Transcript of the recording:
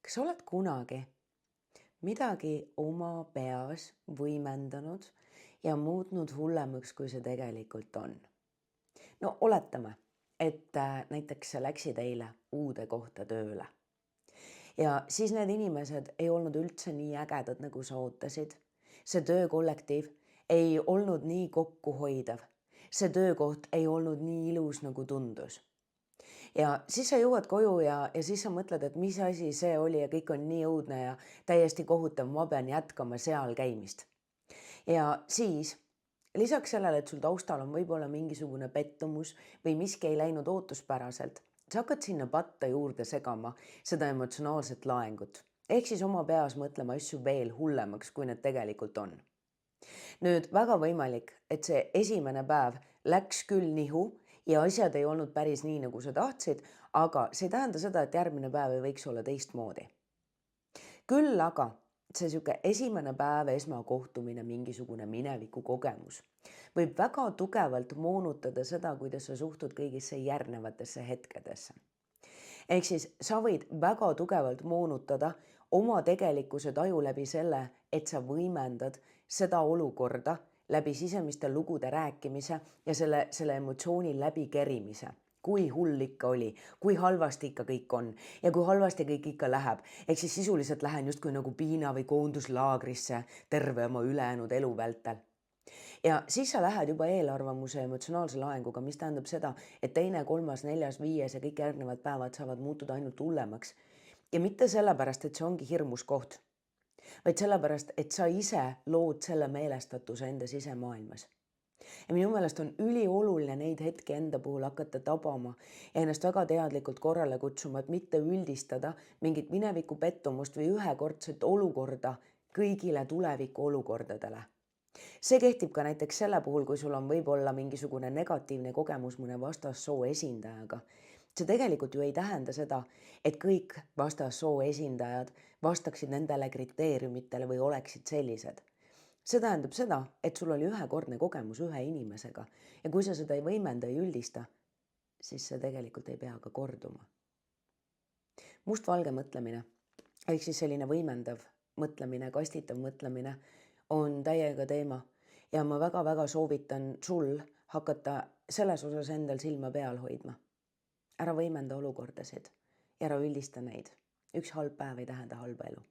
Kas sa oled kunagi midagi oma peas võimendanud ja muutnud hullemaks, kui see tegelikult on? No oletame, et näiteks sa läksid eile uude kohta tööle ja siis need inimesed ei olnud üldse nii ägedad, nagu sa ootasid. See töökollektiiv ei olnud nii kokkuhoidev. See töökoht ei olnud nii ilus, nagu tundus. Ja siis sa jõuad koju ja siis sa mõtled, et mis asi see oli ja kõik on nii õudne ja täiesti kohutav, ma pean jätkama seal käimist. Ja siis lisaks sellele, et sul taustal on võib-olla mingisugune pettumus või miski ei läinud ootuspäraselt, sa hakkad sinna patta juurde segama seda emotsionaalset laengut. Ehk siis oma peas mõtlema asju veel hullemaks, kui need tegelikult on. Nüüd väga võimalik, et see esimene päev läks küll nihu ja asjad ei olnud päris nii, nagu sa tahtsid, aga see ei tähenda seda, et järgmine päev ei võiks olla teistmoodi. Küll aga see sihuke esimene päev, esmakohtumine, mingisugune mineviku kogemus võib väga tugevalt moonutada seda, kuidas sa suhtud kõigisse järgnevatesse hetkedesse. Ehk siis sa võid väga tugevalt moonutada oma tegelikkuse taju läbi selle, et sa võimendad seda olukorda läbi sisemiste lugude rääkimise ja selle emotsiooni läbi kerimise. Kui hull ikka oli, kui halvasti ikka kõik on ja kui halvasti kõik ikka läheb. Ehk siis sisuliselt lähen justkui nagu piina või koonduslaagrisse terve oma ülejäänud elu vältel. Ja siis sa lähed juba eelarvamuse emotsionaalse laenguga, mis tähendab seda, et teine, kolmas, neljas, viies ja kõik järgnevad päevad saavad muutuda ainult hullemaks. Ja mitte sellepärast, et see ongi hirmus koht, vaid sellepärast, et sa ise lood selle meelestatuse enda sisemaailmas. Ja minu meelest on ülioluline neid hetki enda puhul hakata tabama ja ennast väga teadlikult korrale kutsuma, et mitte üldistada mingit mineviku pettumust või ühekordset olukorda kõigile tuleviku olukordadele. See kehtib ka näiteks selle puhul, kui sul on võib-olla mingisugune negatiivne kogemus mõne vastassoo esindajaga. See tegelikult ju ei tähenda seda, et kõik vastassoo esindajad vastaksid nendele kriteeriumitele või oleksid sellised. See tähendab seda, et sul oli ühekordne kogemus ühe inimesega ja kui sa seda ei võimenda, ei üldista, siis see tegelikult ei pea ka korduma. Mustvalge mõtlemine, ehk siis selline võimendav mõtlemine, kastitav mõtlemine on täiega teema ja ma väga-väga soovitan sul hakata selles osas endal silma peal hoidma. Ära võimenda olukordasid ja ära üldista neid. Üks halb päev ei tähenda halba elu.